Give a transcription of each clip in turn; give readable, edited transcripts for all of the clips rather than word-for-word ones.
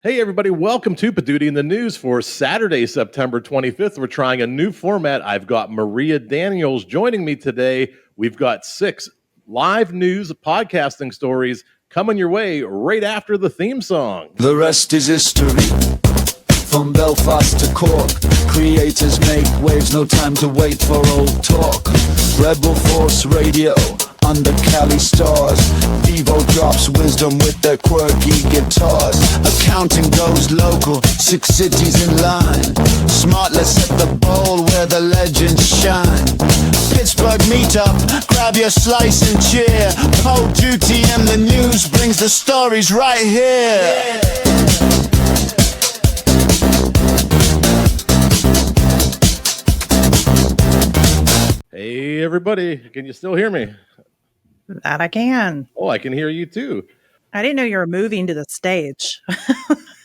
Hey, everybody, welcome to Poduty in the News for Saturday, September 25th. We're trying a new format. I've got Maria Daniels joining me today. We've got 6 live news podcasting stories coming your way right after the theme song. The rest is history. From Belfast to Cork, creators make waves, no time to wait for old talk. Rebel Force Radio, under Cali stars. Devo drops wisdom with their quirky guitars. Accounting goes local, 6 cities in line. Smart, let's set the bowl where the legends shine. Pittsburgh meetup, grab your slice and cheer. Poduty and the news brings the stories right here. Hey, everybody, can you still hear me? That I can. Oh, I can hear you too. I didn't know you were moving to the stage.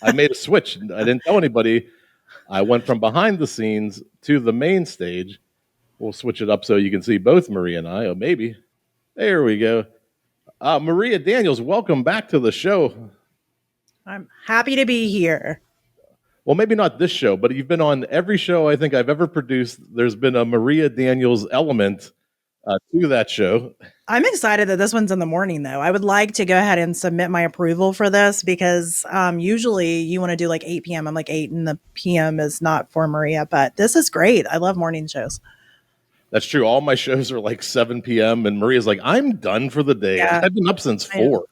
I made a switch. I didn't tell anybody. I went from behind the scenes to the main stage. We'll switch it up so you can see both Maria and I. Oh, maybe. There we go. Maria Daniels, welcome back to the show. I'm happy to be here. Well, maybe not this show, but you've been on every show I think I've ever produced. There's been a Maria Daniels element to that show. I'm excited that this one's in the morning, though. I would like to go ahead and submit my approval for this because usually you want to do like 8 p.m. I'm like 8 and the p.m. is not for Maria, but this is great. I love morning shows. That's true. All my shows are like 7 p.m. and Maria's like, I'm done for the day. Yeah. I've been up since 4.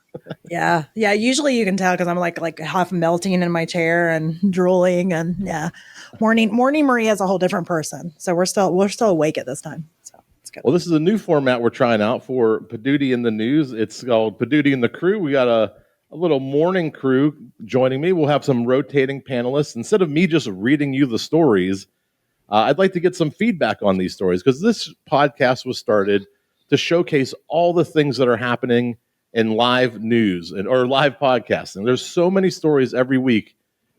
Yeah. Usually you can tell because I'm like half melting in my chair and drooling, and yeah, morning Maria is a whole different person. So we're still awake at this time. So it's good. Well, this is a new format we're trying out for Poduty in the News. It's called Poduty in the Crew. We got a little morning crew joining me. We'll have some rotating panelists. Instead of me just reading you the stories, I'd like to get some feedback on these stories because this podcast was started to showcase all the things that are happening in live news or live podcasting. There's so many stories every week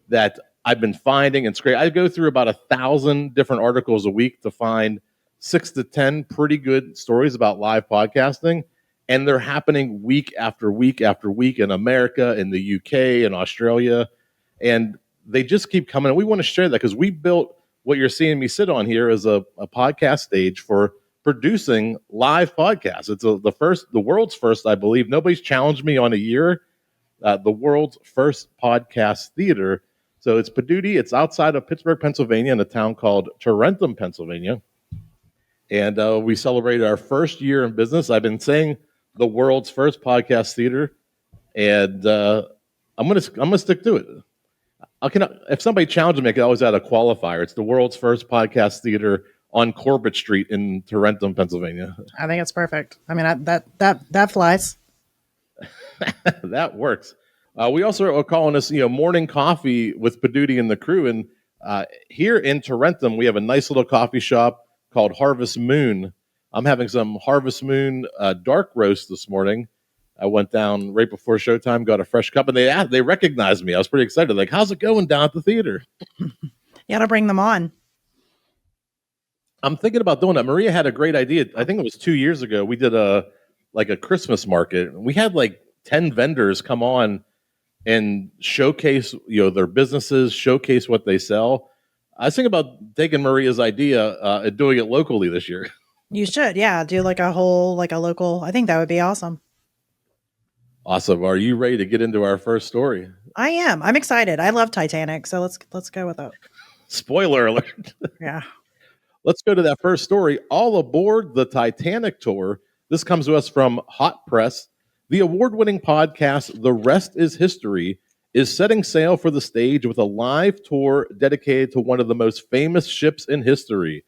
that I've been finding and scraping. I go through about 1,000 different articles a week to find 6 to 10 pretty good stories about live podcasting, and they're happening week after week after week in America, in the UK, in Australia, and they just keep coming. And we want to share that because we built what you're seeing me sit on here is a podcast stage for producing live podcasts. It's the world's first, I believe. Nobody's challenged me on a year. The world's first podcast theater. So it's Poduty. It's outside of Pittsburgh, Pennsylvania, in a town called Tarentum, Pennsylvania. And we celebrated our first year in business. I've been saying the world's first podcast theater, and I'm gonna stick to it. If somebody challenges me, I can always add a qualifier. It's the world's first podcast theater on Corbett Street in Tarentum, Pennsylvania. I think it's perfect. I mean, that flies. That works. We also are calling this, morning coffee with Poduty and the crew. And here in Tarentum, we have a nice little coffee shop called Harvest Moon. I'm having some Harvest Moon dark roast this morning. I went down right before showtime, got a fresh cup, and they recognized me. I was pretty excited. Like, how's it going down at the theater? You got to bring them on. I'm thinking about doing that. Maria had a great idea. I think it was 2 years ago. We did a Christmas market. We had like 10 vendors come on and showcase, their businesses, showcase what they sell. I was thinking about taking Maria's idea and doing it locally this year. You should, yeah. Do like a local. I think that would be awesome. Awesome. Are you ready to get into our first story? I am. I'm excited. I love Titanic, so let's go with it. Spoiler alert. Yeah. Let's go to that first story. All aboard the Titanic tour. This comes to us from Hot Press. The award-winning podcast, The Rest is History, is setting sail for the stage with a live tour dedicated to one of the most famous ships in history,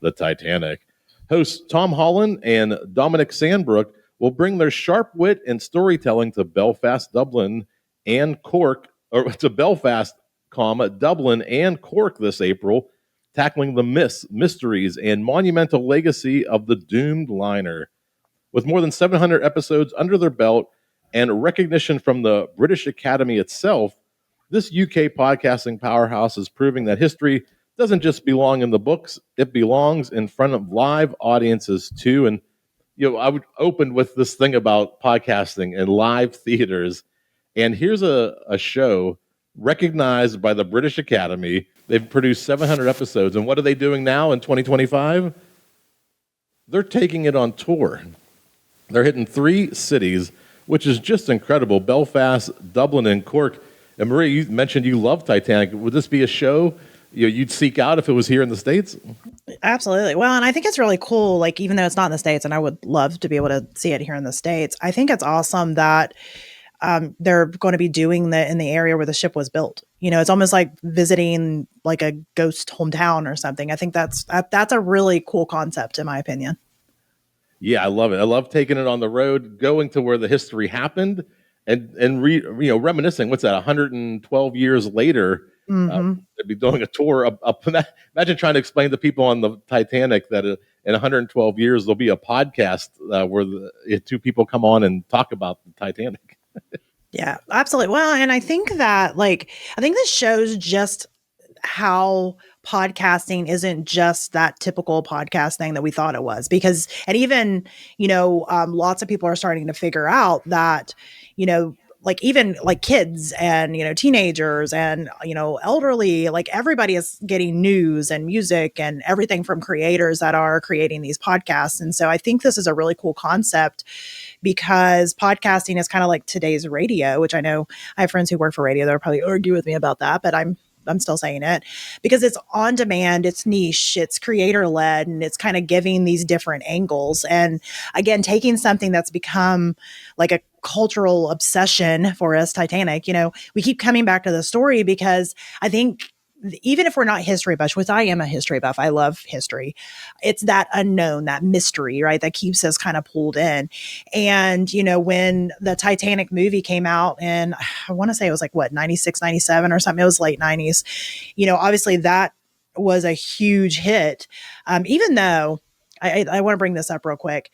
the Titanic. Hosts Tom Holland and Dominic Sandbrook will bring their sharp wit and storytelling to Belfast, Dublin, and Cork, or to Belfast, Dublin, and Cork this April, tackling the myths, mysteries, and monumental legacy of the doomed liner. With more than 700 episodes under their belt and recognition from the British Academy itself, this UK podcasting powerhouse is proving that history doesn't just belong in the books, it belongs in front of live audiences too. And I would open with this thing about podcasting and live theaters. And here's a show recognized by the British Academy. They've produced 700 episodes. And what are they doing now in 2025? They're taking it on tour. They're hitting 3 cities, which is just incredible. Belfast, Dublin, and Cork. And Maria, you mentioned you love Titanic. Would this be a show you'd seek out if it was here in the States? Absolutely. Well, and I think it's really cool, like, even though it's not in the States, and I would love to be able to see it here in the States, I think it's awesome that they're going to be doing that in the area where the ship was built. You know, it's almost like visiting like a ghost hometown or something. I think that's a really cool concept, in my opinion. Yeah, I love it. I love taking it on the road, going to where the history happened, and reminiscing. What's that? 112 years later, they'd be doing a tour. Imagine trying to explain to people on the Titanic that in 112 years there'll be a podcast where the 2 people come on and talk about the Titanic. Yeah, absolutely. Well, and I think that, like, I think this shows just how podcasting isn't just that typical podcast thing that we thought it was, because, and even, lots of people are starting to figure out that, like, even like kids and, teenagers and, elderly, like, everybody is getting news and music and everything from creators that are creating these podcasts. And so I think this is a really cool concept, because podcasting is kind of like today's radio, which I know I have friends who work for radio. They'll probably argue with me about that, but I'm still saying it, because it's on demand, it's niche, it's creator led, and it's kind of giving these different angles. And again, taking something that's become like a cultural obsession for us, Titanic, we keep coming back to the story, because I think even if we're not history buffs, which I am a history buff, I love history, it's that unknown, that mystery, right, that keeps us kind of pulled in. And, when the Titanic movie came out, and I want to say it was like, 96, 97 or something, it was late 90s, obviously that was a huge hit. Even though I want to bring this up real quick.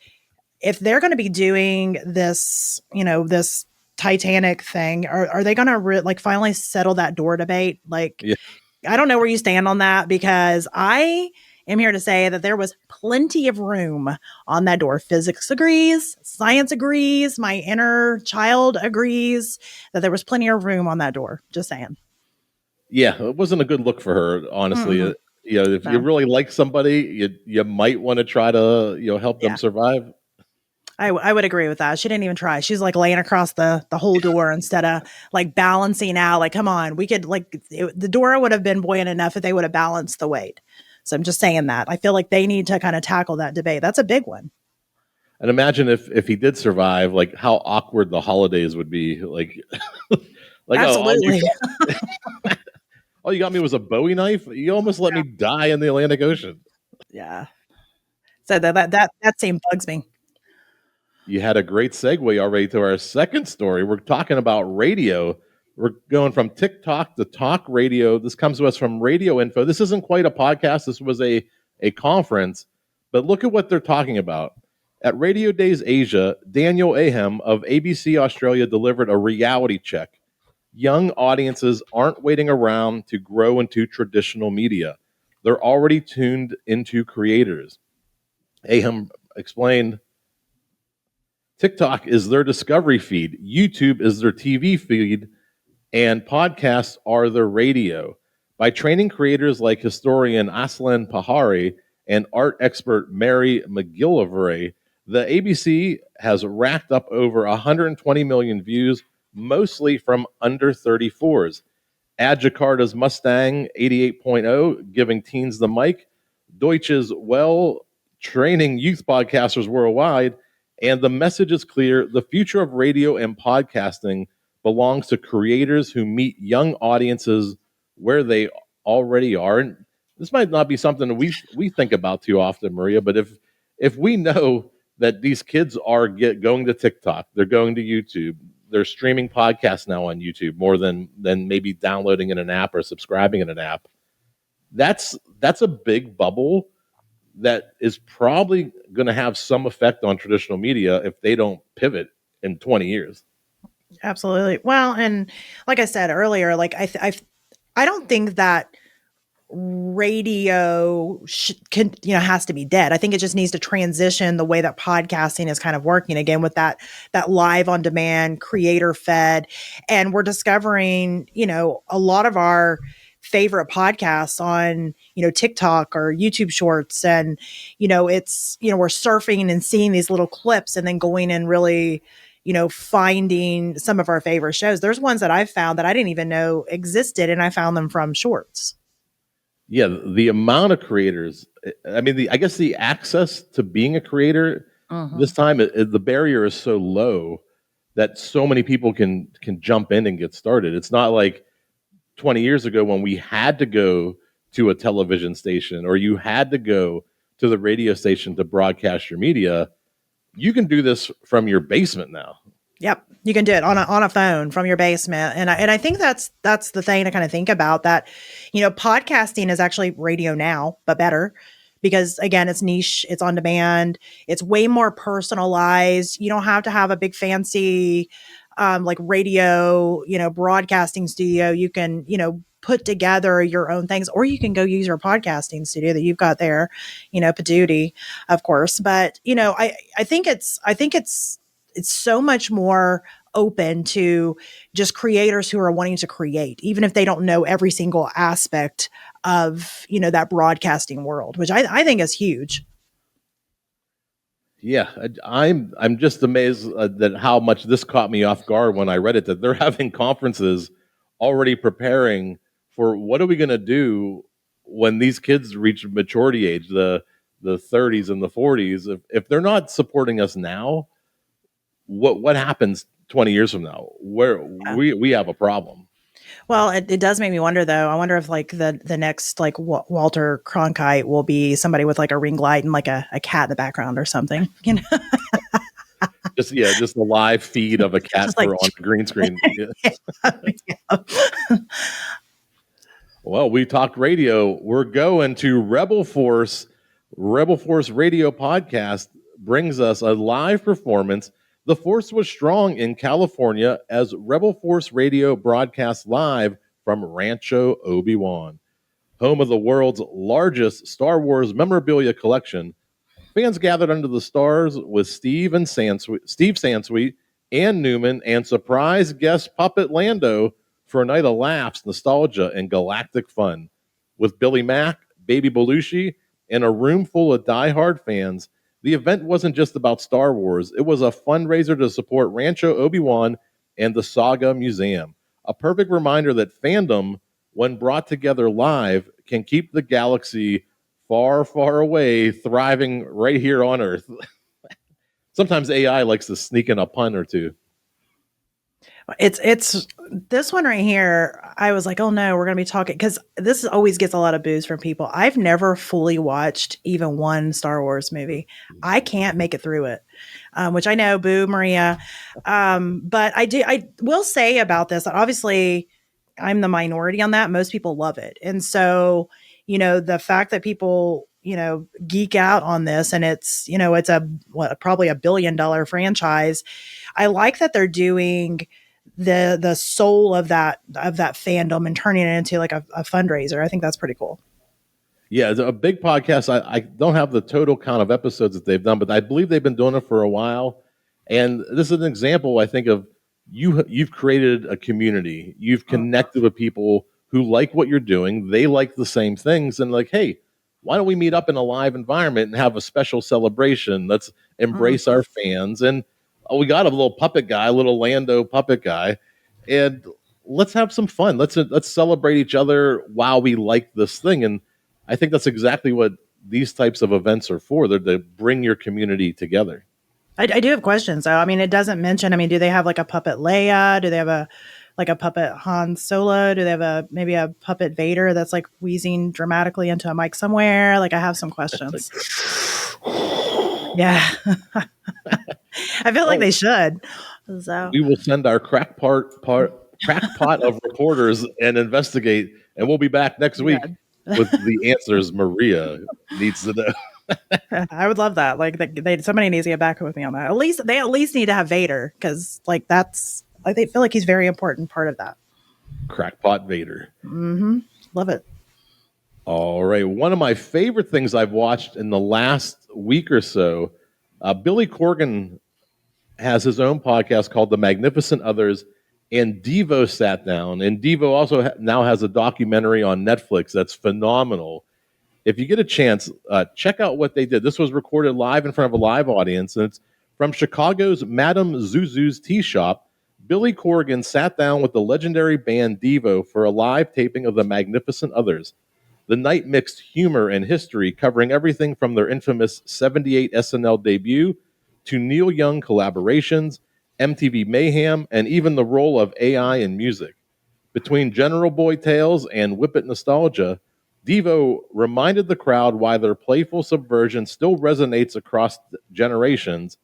If they're going to be doing this, this Titanic thing, are they going to finally settle that door debate? Like, yeah. I don't know where you stand on that, because I am here to say that there was plenty of room on that door. Physics agrees, science agrees, my inner child agrees that there was plenty of room on that door. Just saying. Yeah, it wasn't a good look for her, honestly. Mm-hmm. If you really like somebody, you might want to try to help them survive. I would agree with that. She didn't even try. She's like laying across the whole door instead of like balancing out. Like, come on, we could the door would have been buoyant enough if they would have balanced the weight. So I'm just saying that. I feel like they need to kind of tackle that debate. That's a big one. And imagine if he did survive, like how awkward the holidays would be. Like absolutely. All you got me was a Bowie knife. You almost let me die in the Atlantic Ocean. Yeah. So that scene bugs me. You had a great segue already to our second story. We're talking about radio. We're going from TikTok to talk radio. This comes to us from Radio Info. This isn't quite a podcast. This was a conference. But look at what they're talking about. At Radio Days Asia, Daniel Ahem of ABC Australia delivered a reality check. Young audiences aren't waiting around to grow into traditional media. They're already tuned into creators. Ahem explained, TikTok is their discovery feed, YouTube is their TV feed, and podcasts are their radio. By training creators like historian Aslan Pahari and art expert Mary McGillivray, the ABC has racked up over 120 million views, mostly from under 34s. Add Jakarta's Mustang 88.0, giving teens the mic, Deutsche's Well, training youth podcasters worldwide, and the message is clear. The future of radio and podcasting belongs to creators who meet young audiences where they already are. And this might not be something that we think about too often, Maria, but if we know that these kids are going to TikTok, they're going to YouTube, they're streaming podcasts now on YouTube more than maybe downloading in an app or subscribing in an app, that's a big bubble that is probably going to have some effect on traditional media if they don't pivot in 20 years. Absolutely. Well, and like I said earlier, like I don't think that radio has to be dead. I think it just needs to transition the way that podcasting is kind of working again with that live on demand, creator fed. And we're discovering, a lot of our favorite podcasts on, TikTok or YouTube shorts. And, it's, we're surfing and seeing these little clips and then going and really, finding some of our favorite shows. There's ones that I've found that I didn't even know existed, and I found them from shorts. Yeah, the amount of creators. I mean, I guess the access to being a creator this time, the barrier is so low that so many people can jump in and get started. It's not like 20 years ago when we had to go to a television station or you had to go to the radio station to broadcast your media. You can do this from your basement now. Yep. You can do it on a phone from your basement. And I think that's the thing to kind of think about, that, podcasting is actually radio now, but better, because again, it's niche, it's on demand, it's way more personalized. You don't have to have a big fancy, like radio, broadcasting studio. You can, put together your own things, or you can go use your podcasting studio that you've got there, Poduty, of course. But, I think it's so much more open to just creators who are wanting to create, even if they don't know every single aspect of, that broadcasting world, which I think is huge. Yeah, I'm just amazed that how much this caught me off guard when I read it, that they're having conferences already preparing for what are we going to do when these kids reach maturity age, the 30s and the 40s. If they're not supporting us now, what happens 20 years from now? Where we have a problem. Well, it does make me wonder, though. I wonder if like the next like Walter Cronkite will be somebody with like a ring light and like a cat in the background or something. Just a live feed of a cat like, on the green screen. Yeah. Well, we talked radio. We're going to Rebel Force. Rebel Force Radio Podcast brings us a live performance. The Force was strong in California as Rebel Force Radio broadcasts live from Rancho Obi-Wan, home of the world's largest Star Wars memorabilia collection. Fans gathered under the stars with Steve Sansweet, Ann Newman, and surprise guest puppet Lando for a night of laughs, nostalgia, and galactic fun. With Billy Mack, Baby Belushi, and a room full of diehard fans, the event wasn't just about Star Wars. It was a fundraiser to support Rancho Obi-Wan and the Saga Museum. A perfect reminder that fandom, when brought together live, can keep the galaxy far, far away, thriving right here on Earth. Sometimes AI likes to sneak in a pun or two. It's this one right here. I was like, oh no, we're going to be talking, because this always gets a lot of boos from people. I've never fully watched even one Star Wars movie. I can't make it through it, which I know, boo, Maria. But I will say about this that obviously I'm the minority on that. Most people love it. And so, the fact that people, geek out on this, and it's, it's probably $1 billion franchise. I like that they're doing the soul of that fandom and turning it into like a fundraiser. I think that's pretty cool. Yeah, it's a big podcast. I don't have the total count of episodes that they've done, but I believe they've been doing it for a while. And this is an example, I think, of you've created a community. You've connected with people who like what you're doing. They like the same things, and like, hey, why don't we meet up in a live environment and have a special celebration? Let's embrace our fans. And we got a little puppet guy, a little Lando puppet guy, and let's have some fun. Let's celebrate each other while we like this thing. And I think that's exactly what these types of events are for. They're to bring your community together. I do have questions. So, it doesn't mention, do they have like a puppet Leia? Do they have a puppet Han Solo? Do they have maybe a puppet Vader that's like wheezing dramatically into a mic somewhere? Like, I have some questions. Yeah. I feel like they should. So we will send our crackpot of reporters and investigate, and we'll be back next week with the answers Maria needs to know. I would love that. Like, somebody needs to get back with me on that. They at least need to have Vader, because like that's, like, they feel like he's a very important part of that. Crackpot Vader. Mm-hmm. Love it. All right. One of my favorite things I've watched in the last week or so, Billy Corgan has his own podcast called The Magnificent Others, and Devo sat down. And Devo also now has a documentary on Netflix that's phenomenal. If you get a chance, check out what they did. This was recorded live in front of a live audience, and it's from Chicago's Madame Zuzu's Tea Shop. Billy Corgan sat down with the legendary band Devo for a live taping of The Magnificent Others. The night mixed humor and history, covering everything from their infamous 78 SNL debut to Neil Young collaborations, MTV mayhem, and even the role of AI in music. Between General Boy tales and Whip It nostalgia, Devo reminded the crowd why their playful subversion still resonates across generations.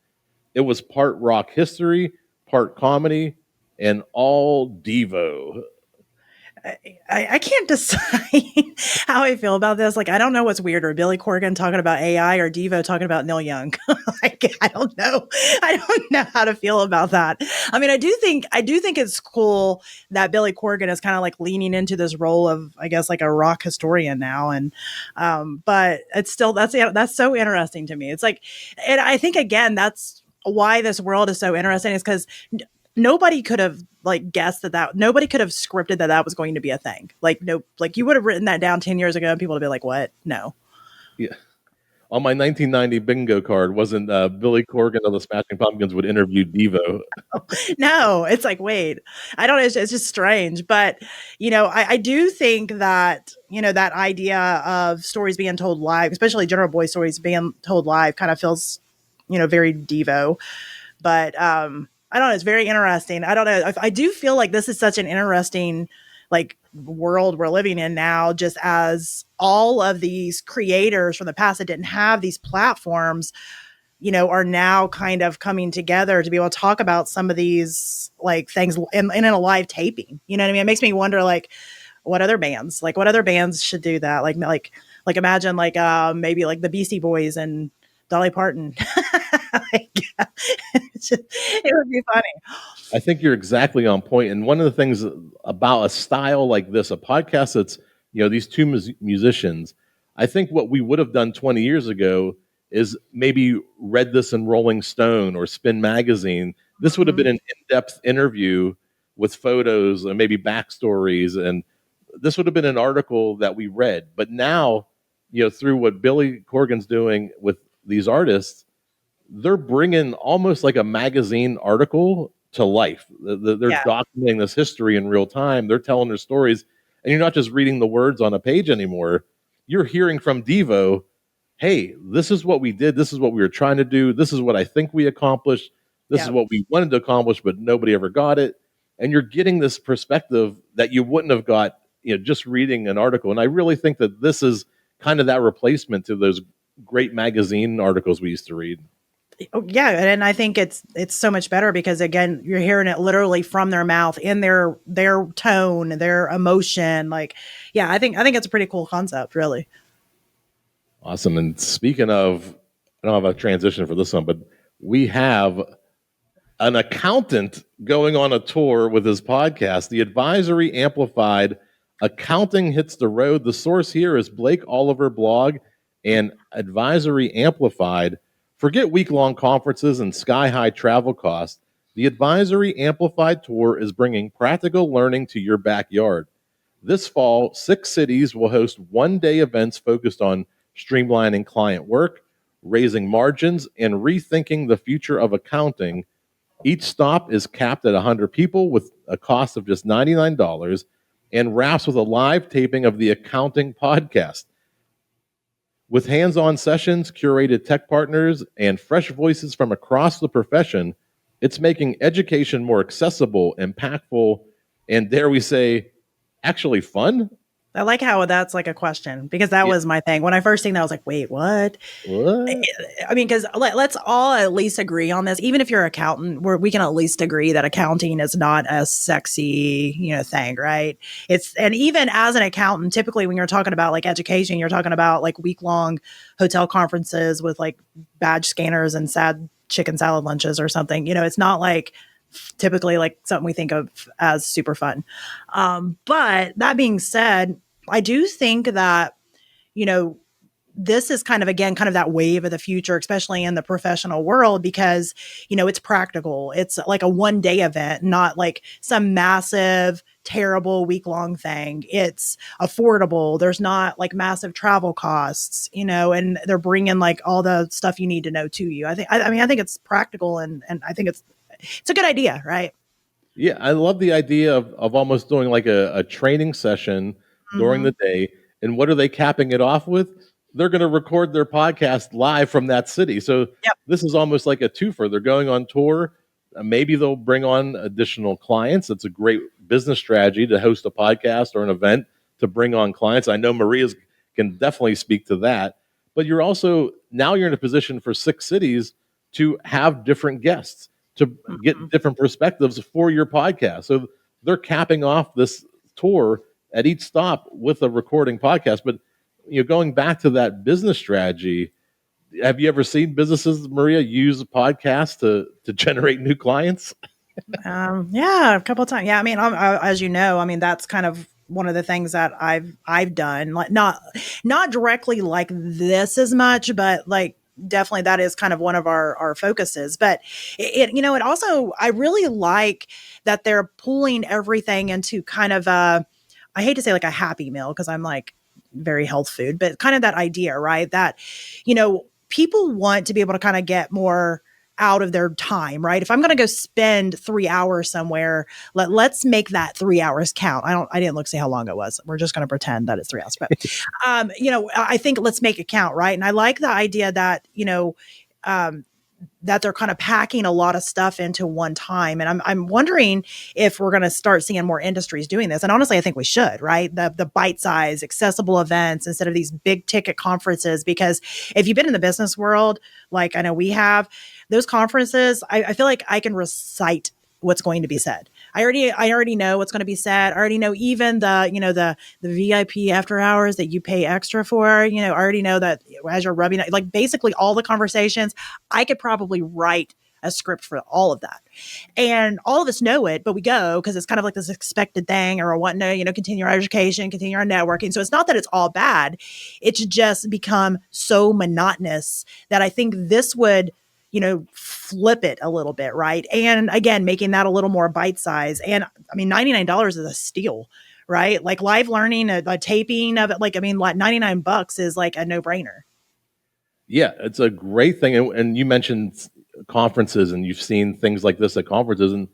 It was part rock history, part comedy, and all Devo. I can't decide how I feel about this. Like, I don't know what's weirder, Billy Corgan talking about AI or Devo talking about Neil Young. Like, I don't know. I don't know how to feel about that. I mean, I do think it's cool that Billy Corgan is kind of like leaning into this role of, I guess, like a rock historian now. And, but it's still, that's so interesting to me. It's like, and I think again, that's why this world is so interesting, is because nobody could have like guessed that nobody could have scripted that was going to be a thing. Like, no, like you would have written that down 10 years ago and people would be like, what? No. Yeah. On my 1990 bingo card wasn't Billy Corgan of the Smashing Pumpkins would interview Devo. No, it's like, wait, I don't know. It's just strange. But, I do think that, that idea of stories being told live, especially General Boy stories being told live, kind of feels, very Devo. But, I don't know. It's very interesting. I don't know. I do feel like this is such an interesting, like, world we're living in now, just as all of these creators from the past that didn't have these platforms, are now kind of coming together to be able to talk about some of these like things in a live taping. You know what I mean? It makes me wonder, like, what other bands should do that? Like imagine like maybe like the Beastie Boys and Dolly Parton. It would be funny. I think you're exactly on point. And one of the things about a style like this, a podcast that's, these two musicians, I think what we would have done 20 years ago is maybe read this in Rolling Stone or Spin Magazine. This would have been an in-depth interview with photos and maybe backstories. And this would have been an article that we read. But now, through what Billy Corgan's doing with these artists, they're bringing almost like a magazine article to life. They're documenting this history in real time. They're telling their stories, and you're not just reading the words on a page anymore. You're hearing from Devo, hey, this is what we did. This is what we were trying to do. This is what I think we accomplished. This is what we wanted to accomplish, but nobody ever got it. And you're getting this perspective that you wouldn't have got, just reading an article. And I really think that this is kind of that replacement to those great magazine articles we used to read. Oh, yeah, and I think it's so much better because, again, you're hearing it literally from their mouth, in their tone, their emotion. Like, yeah, I think it's a pretty cool concept, really. Awesome. And speaking of, I don't have a transition for this one, but we have an accountant going on a tour with his podcast, The Advisory Amplified. Accounting hits the road. The source here is Blake Oliver blog and Advisory Amplified. Forget week-long conferences and sky-high travel costs. The Advisory Amplified Tour is bringing practical learning to your backyard. This fall, 6 cities will host one-day events focused on streamlining client work, raising margins, and rethinking the future of accounting. Each stop is capped at 100 people with a cost of just $99 and wraps with a live taping of the Accounting Podcast. With hands-on sessions, curated tech partners, and fresh voices from across the profession, it's making education more accessible, impactful, and dare we say, actually fun. I like how that's like a question, because that was my thing. When I first seen that, I was like, wait, what? What? I mean, because let's all at least agree on this. Even if you're an accountant, we can at least agree that accounting is not a sexy, thing, right? And even as an accountant, typically when you're talking about like education, you're talking about like week-long hotel conferences with like badge scanners and sad chicken salad lunches or something. It's not like typically like something we think of as super fun. But that being said, I do think that you know, this is kind of, again, kind of that wave of the future, especially in the professional world, because, you know, it's practical. It's like a 1-day event, not like some massive, terrible week-long thing. It's affordable. There's not like massive travel costs, you know, and they're bringing like all the stuff you need to know to you. I think it's practical, and I think it's a good idea, right? Yeah, I love the idea of almost doing like a training session during the day. And what are they capping it off with? They're going to record their podcast live from that city. So this is almost like a twofer. They're going on tour. Maybe they'll bring on additional clients. It's a great business strategy to host a podcast or an event to bring on clients. I know Maria's can definitely speak to that. But you're in a position for 6 cities to have different guests, to get different perspectives for your podcast. So they're capping off this tour at each stop with a recording podcast. But going back to that business strategy, have you ever seen businesses, Maria, use podcasts to generate new clients? Yeah, a couple of times. Yeah, I mean, as you know, I mean, that's kind of one of the things that I've done, like not directly like this as much, but like definitely that is kind of one of our focuses. But it also, I really like that they're pulling everything into kind of I hate to say like a happy meal, because I'm like very health food, but kind of that idea, right? That, people want to be able to kind of get more out of their time, right? If I'm going to go spend 3 hours somewhere, let's make that 3 hours count. I didn't look see how long it was. We're just going to pretend that it's 3 hours, but I think let's make it count, right? And I like the idea that that they're kind of packing a lot of stuff into one time. And I'm wondering if we're going to start seeing more industries doing this. And honestly, I think we should, right? The bite-sized, accessible events instead of these big ticket conferences. Because if you've been in the business world, like I know we have, those conferences, I feel like I can recite what's going to be said. I already know what's going to be said. I already know even the VIP after hours that you pay extra for. I already know that as you're rubbing it, like basically all the conversations, I could probably write a script for all of that. And all of us know it, but we go because it's kind of like this expected thing, or wanting to, continue our education, continue our networking. So it's not that it's all bad. It's just become so monotonous that I think this would, flip it a little bit, right? And again, making that a little more bite size. And I mean, $99 is a steal, right? Like live learning, a taping of it, like $99 is like a no brainer. Yeah, it's a great thing. And you mentioned conferences, and you've seen things like this at conferences. And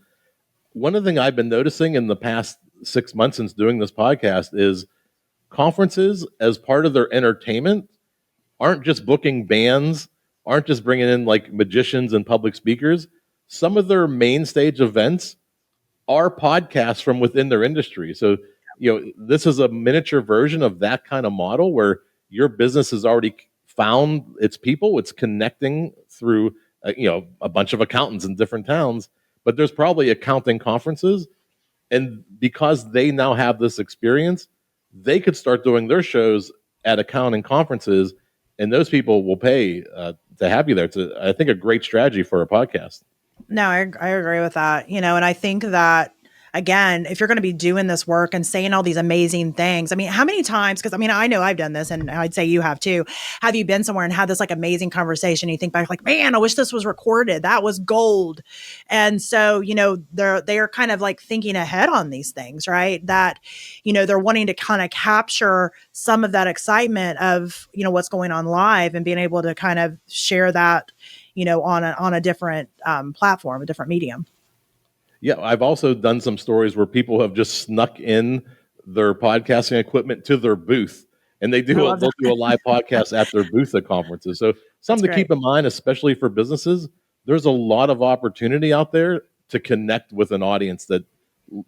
one of the things I've been noticing in the past 6 months since doing this podcast is conferences, as part of their entertainment, aren't just booking bands, aren't just bringing in like magicians and public speakers. Some of their main stage events are podcasts from within their industry. So, this is a miniature version of that kind of model where your business has already found its people. It's connecting through, a bunch of accountants in different towns, but there's probably accounting conferences. And because they now have this experience, they could start doing their shows at accounting conferences, and those people will pay to have you there. It's, I think, a great strategy for a podcast. No, I agree with that. And I think that, again, if you're going to be doing this work and saying all these amazing things, I mean, how many times, because I know I've done this, and I'd say you have too. Have you been somewhere and had this like amazing conversation? And you think back like, man, I wish this was recorded. That was gold. And so, they're kind of like thinking ahead on these things, right? That, they're wanting to kind of capture some of that excitement of, what's going on live, and being able to kind of share that, on a different platform, a different medium. Yeah, I've also done some stories where people have just snuck in their podcasting equipment to their booth, and they'll do a live podcast at their booth at conferences. So something to keep in mind, especially for businesses. There's a lot of opportunity out there to connect with an audience that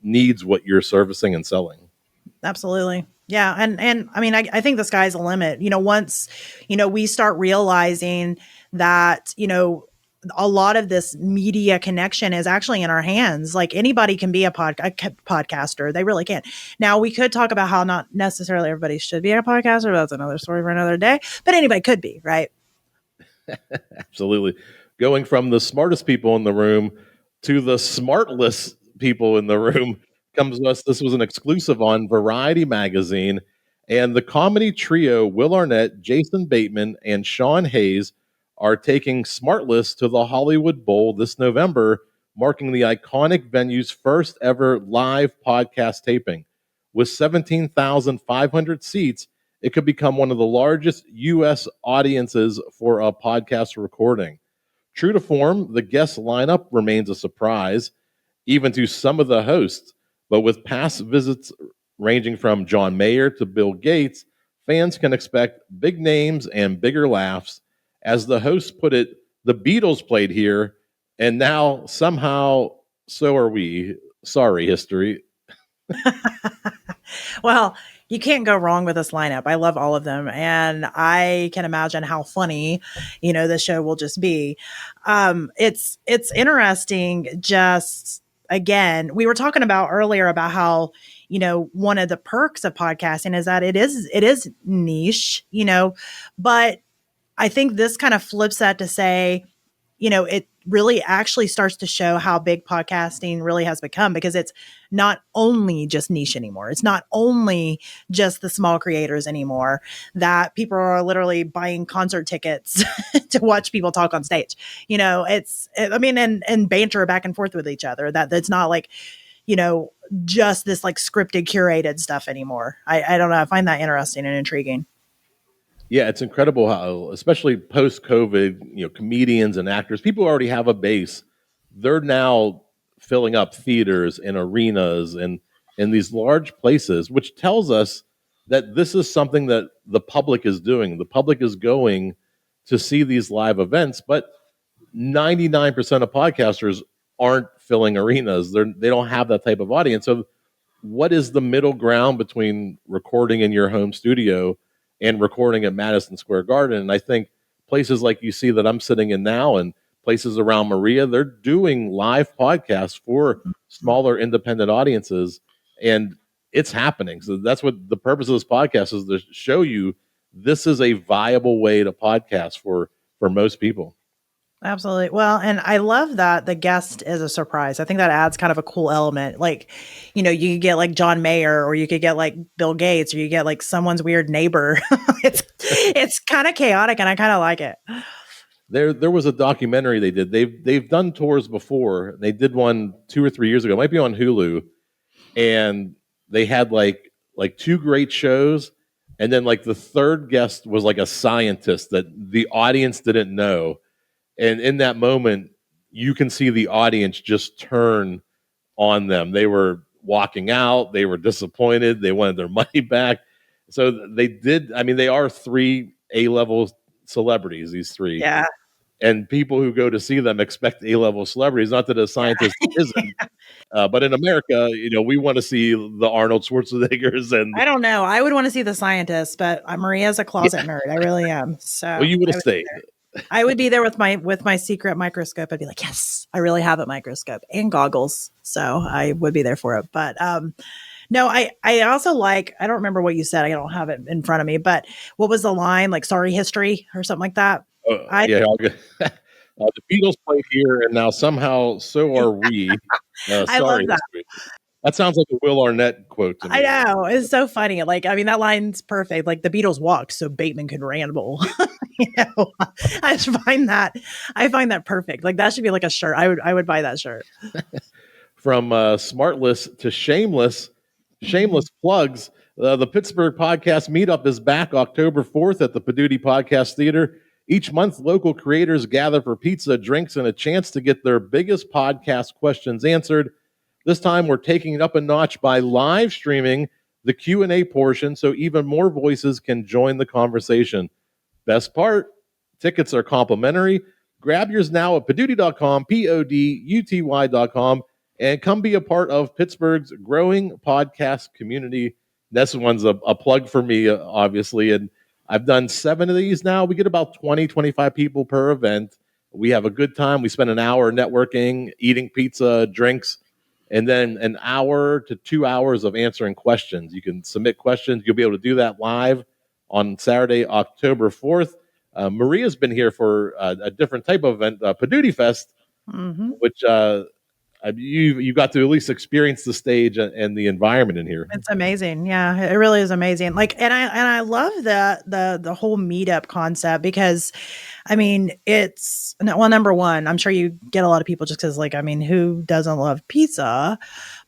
needs what you're servicing and selling. Absolutely. Yeah. And I mean, I think the sky's the limit. Once, we start realizing that, a lot of this media connection is actually in our hands. Like anybody can be a podcaster. They really can. Now we could talk about how not necessarily everybody should be a podcaster. That's another story for another day, but anybody could be, right? Absolutely. Going from the smartest people in the room to the smartless people in the room comes to us. This was an exclusive on Variety magazine. And the comedy trio Will Arnett, Jason Bateman, and Sean Hayes are taking Smartless to the Hollywood Bowl this November, marking the iconic venue's first ever live podcast taping. With 17,500 seats, it could become one of the largest U.S. audiences for a podcast recording. True to form, the guest lineup remains a surprise, even to some of the hosts. But with past visits ranging from John Mayer to Bill Gates, fans can expect big names and bigger laughs. As the hosts put it, the Beatles played here, and now somehow so are we. Sorry, history. Well, you can't go wrong with this lineup. I love all of them, and I can imagine how funny, the show will just be. It's interesting. Just again, we were talking about earlier about how one of the perks of podcasting is that it is niche, but I think this kind of flips that to say, it really actually starts to show how big podcasting really has become, because it's not only just niche anymore. It's not only just the small creators anymore, that people are literally buying concert tickets to watch people talk on stage. And banter back and forth with each other. That's not like, just this like scripted, curated stuff anymore. I don't know. I find that interesting and intriguing. Yeah, it's incredible how, especially post-COVID, comedians and actors, people who already have a base, they're now filling up theaters and arenas and in these large places, which tells us that this is something that the public is doing. The public is going to see these live events, but 99% of podcasters aren't filling arenas. They don't have that type of audience. So what is the middle ground between recording in your home studio and recording at Madison Square Garden? And I think places like you see that I'm sitting in now and places around Maria, they're doing live podcasts for smaller independent audiences, and it's happening. So that's what the purpose of this podcast is, to show you this is a viable way to podcast for most people. Absolutely. Well, and I love that the guest is a surprise. I think that adds kind of a cool element. Like, you could get like John Mayer, or you could get like Bill Gates, or you get like someone's weird neighbor. It's kind of chaotic, and I kind of like it. There was a documentary they did. They've done tours before. They did one 2 or 3 years ago. It might be on Hulu, and they had like 2 great shows, and then like the third guest was like a scientist that the audience didn't know. And in that moment, you can see the audience just turn on them. They were walking out. They were disappointed. They wanted their money back. So they did. I mean, they are 3 A-level celebrities, these 3. Yeah. And people who go to see them expect A-level celebrities. Not that a scientist isn't. But in America, we want to see the Arnold Schwarzeneggers. And I don't know. I would want to see the scientist, but Maria's a closet nerd. I really am. So well, you would have stayed. I would be there with my secret microscope. I'd be like, yes, I really have a microscope and goggles. So I would be there for it. But no, I also like, I don't remember what you said. I don't have it in front of me, but what was the line? Like, sorry, history or something like that? Yeah, the Beatles played here, and now somehow so are we. I love that. History. That sounds like a Will Arnett quote to me. I know. It's so funny. Like, I mean, that line's perfect. Like, the Beatles walked so Bateman could ramble. I find that perfect. Like, that should be like a shirt. I would buy that shirt. From Smartless to Shameless plugs. The Pittsburgh Podcast Meetup is back October 4th at the Poduty Podcast Theater. Each month, local creators gather for pizza, drinks, and a chance to get their biggest podcast questions answered. This time, we're taking it up a notch by live streaming the Q&A portion so even more voices can join the conversation. Best part, tickets are complimentary. Grab yours now at poduty.com, Poduty.com, and come be a part of Pittsburgh's growing podcast community. This one's a plug for me, obviously, and I've done 7 of these now. We get about 20, 25 people per event. We have a good time. We spend an hour networking, eating pizza, drinks, and then an hour to 2 hours of answering questions. You can submit questions. You'll be able to do that live on Saturday, October 4th. Maria's been here for a different type of event, Poduty Fest, which You got to at least experience the stage and the environment in here. It's amazing. Yeah, it really is amazing. Like, and I love the whole meetup concept because, I mean, it's well, number one, I'm sure you get a lot of people just because, like, I mean, who doesn't love pizza?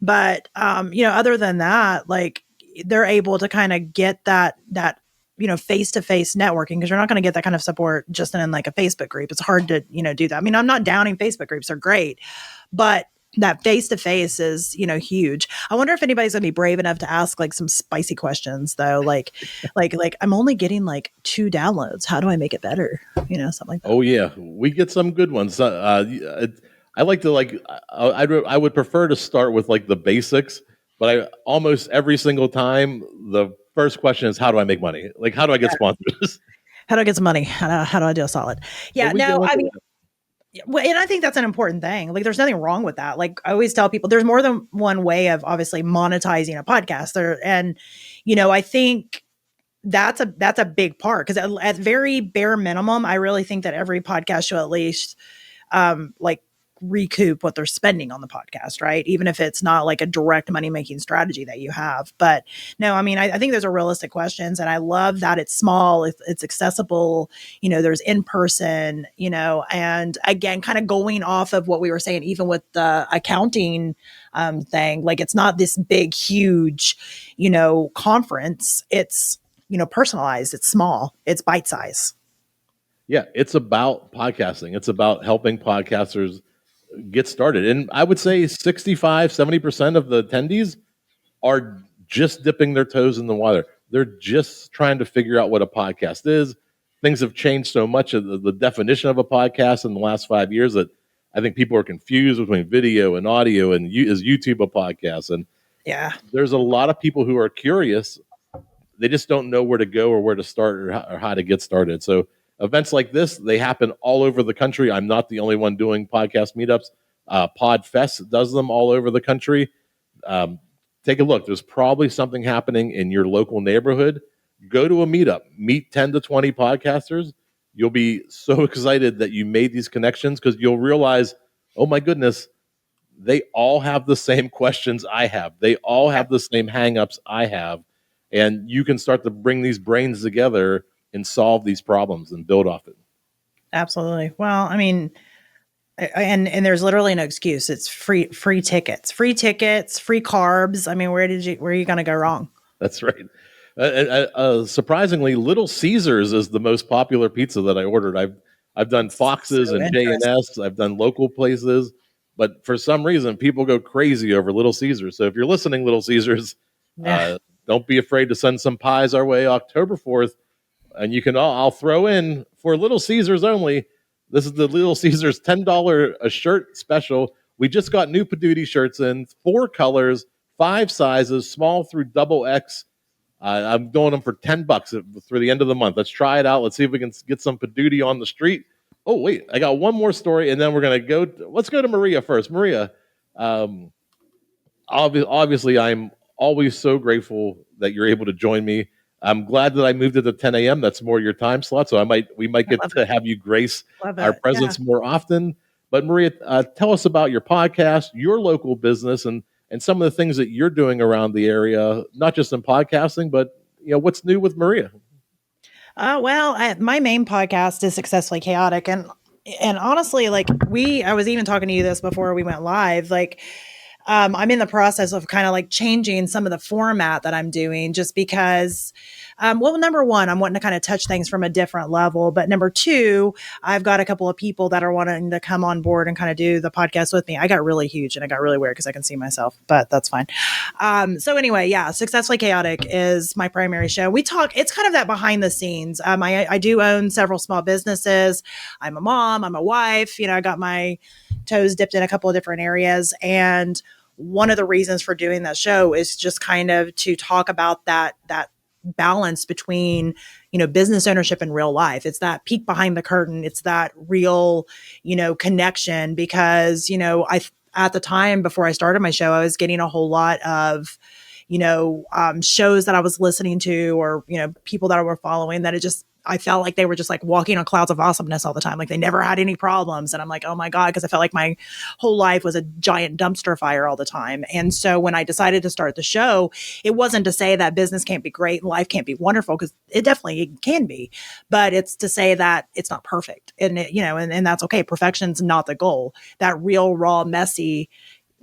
But other than that, like, they're able to kind of get that face-to-face networking, because you're not going to get that kind of support just in like a Facebook group. It's hard to do that. I mean, I'm not downing Facebook groups; they're great, but that face-to-face is, huge. I wonder if anybody's gonna be brave enough to ask like some spicy questions though. Like I'm only getting like 2 downloads. How do I make it better? Something like that. Oh yeah, we get some good ones. I like to I would prefer to start with like the basics, but I almost every single time the first question is, how do I make money? Like, how do I get sponsors? How do I get some money? How do I do a solid? Yeah, no, I mean, well, and I think that's an important thing. Like, there's nothing wrong with that. Like, I always tell people there's more than one way of obviously monetizing a podcast and I think that's a big part, because at very bare minimum, I really think that every podcast should at least like recoup what they're spending on the podcast, right? Even if it's not like a direct money-making strategy that you have. But no, I mean, I think those are realistic questions, and I love that it's small, it's accessible, there's in-person, and again, kind of going off of what we were saying, even with the accounting thing, like it's not this big, huge, conference. It's, personalized, it's small, it's bite-size. Yeah, it's about podcasting. It's about helping podcasters get started. And I would say 65-70% of the attendees are just dipping their toes in the water. They're just trying to figure out what a podcast is. Things have changed so much of the definition of a podcast in the last 5 years that I think people are confused between video and audio, and is YouTube a podcast? And yeah, there's a lot of people who are curious. They just don't know where to go or where to start or how to get started. So events like this, they happen all over the country. I'm not the only one doing podcast meetups. PodFest does them all over the country. Take a look. There's probably something happening in your local neighborhood. Go to a meetup. Meet 10 to 20 podcasters. You'll be so excited that you made these connections, because you'll realize, oh my goodness, they all have the same questions I have. They all have the same hangups I have. And you can start to bring these brains together and solve these problems and build off it. Absolutely. Well, I mean, and there's literally no excuse. It's free tickets, free carbs. I mean, where are you going to go wrong? That's right. Surprisingly, Little Caesars is the most popular pizza that I ordered. I've done Fox's and J&S. I've done local places, but for some reason, people go crazy over Little Caesars. So if you're listening, Little Caesars, don't be afraid to send some pies our way October 4th. And you can, I'll throw in for Little Caesars only. This is the Little Caesars $10 a shirt special. We just got new Poduty shirts in 4 colors, 5 sizes, small through XXL. I'm doing them for $10 through the end of the month. Let's try it out. Let's see if we can get some Poduty on the street. Oh, wait, I got one more story, and then we're going to let's go to Maria first. Maria, obviously, I'm always so grateful that you're able to join me. I'm glad that I moved it to 10 a.m. That's more your time slot, so we might get to have you grace our presence more often. But Maria, tell us about your podcast, your local business, and some of the things that you're doing around the area, not just in podcasting, but what's new with Maria? Well, my main podcast is Successfully Chaotic, and honestly, like I was even talking to you this before we went live, like. I'm in the process of kind of like changing some of the format that I'm doing, just because, well, number one, I'm wanting to kind of touch things from a different level. But number two, I've got a couple of people that are wanting to come on board and kind of do the podcast with me. I got really huge and I got really weird because I can see myself, but that's fine. So anyway, yeah, Successfully Chaotic is my primary show. It's kind of that behind the scenes. I do own several small businesses. I'm a mom, I'm a wife, I got my toes dipped in a couple of different areas. And one of the reasons for doing that show is just kind of to talk about that balance between, business ownership and real life. It's that peek behind the curtain. It's that real, connection, because, at the time before I started my show, I was getting a whole lot of, shows that I was listening to, or, people that I were following, that it I felt like they were just like walking on clouds of awesomeness all the time. Like they never had any problems. And I'm like, oh my God, because I felt like my whole life was a giant dumpster fire all the time. And so when I decided to start the show, it wasn't to say that business can't be great and life can't be wonderful, because it definitely can be. But it's to say that it's not perfect. And, and that's okay. Perfection's not the goal. That real, raw, messy,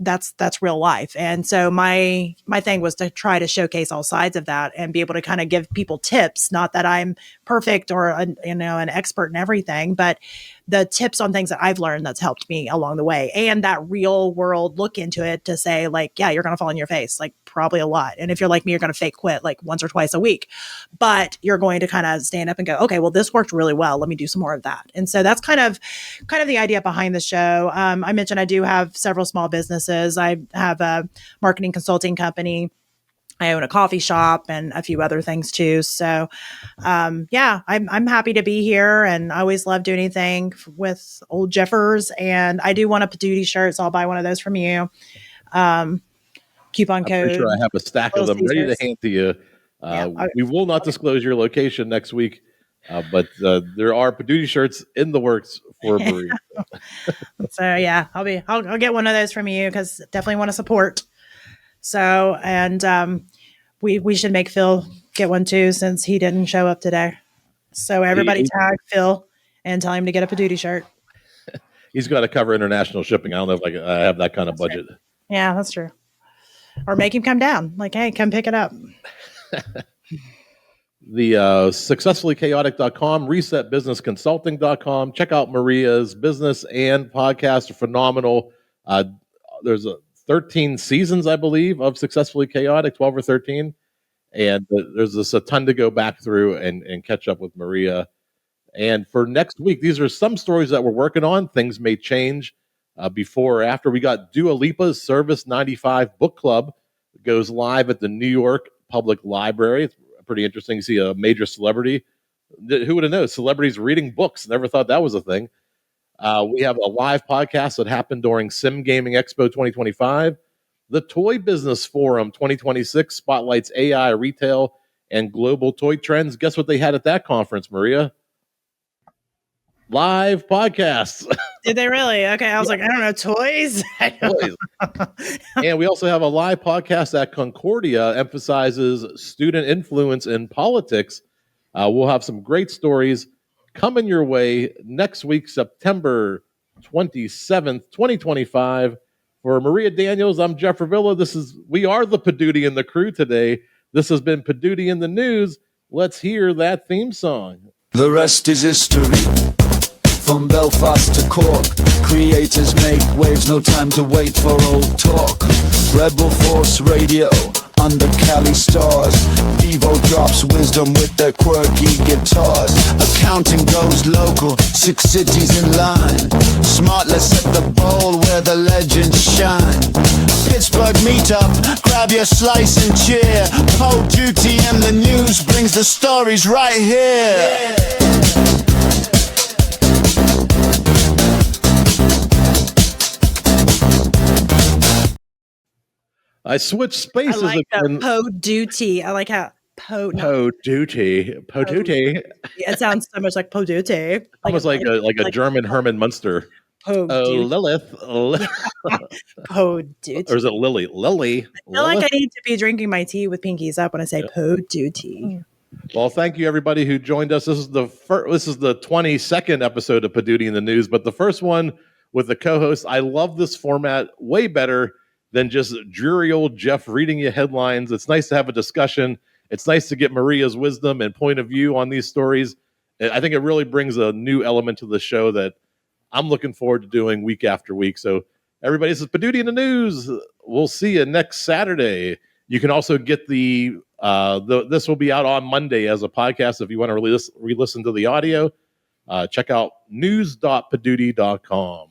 that's real life. And so my thing was to try to showcase all sides of that and be able to kind of give people tips, not that I'm perfect or an expert in everything, but the tips on things that I've learned that's helped me along the way, and that real world look into it to say like, yeah, you're going to fall on your face, like probably a lot. And if you're like me, you're going to fake quit like once or twice a week, but you're going to kind of stand up and go, okay, well, this worked really well. Let me do some more of that. And so that's kind of the idea behind the show. I mentioned I do have several small businesses. I have a marketing consulting company. I own a coffee shop and a few other things too. So, I'm happy to be here, and I always love doing anything with old Jeffers. And I do want a Poduty shirt, so I'll buy one of those from you. Coupon code. I'm pretty sure I have a stack of them ready to hand to you. We will not disclose your location next week, but there are Poduty shirts in the works for Maria. So yeah, I'll get one of those from you, because definitely want to support. So, and we should make Phil get one too, since he didn't show up today. So everybody tag Phil and tell him to get a Poduty shirt. He's got to cover international shipping. I don't know if I have that kind of budget. True. Yeah, that's true. Or make him come down. Like, hey, come pick it up. The successfullychaotic.com, resetbusinessconsulting.com. Check out Maria's business and podcast are phenomenal. There's 13 seasons, I believe, of Successfully Chaotic, 12 or 13. And there's just a ton to go back through and catch up with Maria. And for next week, these are some stories that we're working on. Things may change before or after. We got Dua Lipa's Service 95 Book Club. It goes live at the New York Public Library. It's pretty interesting to see a major celebrity. Who would have known? Celebrities reading books. Never thought that was a thing. We have a live podcast that happened during Sim Gaming Expo 2025. The Toy Business Forum 2026 spotlights AI, retail, and global toy trends. Guess what they had at that conference, Maria? Live podcasts. Did they really? Okay, I was like, I don't know, toys? Toys. And we also have a live podcast at Concordia, emphasizes student influence in politics. We'll have some great stories coming your way next week, September 27th, 2025. For Maria Daniels, I'm Jeff Revilla. We are the Poduty and the crew today. This has been Poduty in the News. Let's hear that theme song. The rest is history. From Belfast to Cork, creators make waves, no time to wait for old talk. Rebel Force Radio, under Cali stars. Devo drops wisdom with their quirky guitars. Accounting goes local, 6 cities in line. Smartless at the bowl where the legends shine. Pittsburgh meetup, grab your slice and cheer. Poduty and the News brings the stories right here. I switched spaces. I like the Poduty. I like how Poduty. It sounds so much like Poduty. Almost like a German Herman Munster. Poduty. Lilith. Poduty. Or is it Lily? I feel like I need to be drinking my tea with pinkies up when I say Poduty. Well, thank you everybody who joined us. This is the 22nd episode of Poduty in the News, but the first one with the co-host. I love this format way better than just dreary old Jeff reading you headlines. It's nice to have a discussion. It's nice to get Maria's wisdom and point of view on these stories. I think it really brings a new element to the show that I'm looking forward to doing week after week. So everybody, this is Poduty in the News. We'll see you next Saturday. You can also get this will be out on Monday as a podcast. If you want to re-listen to the audio, check out news.poduty.com.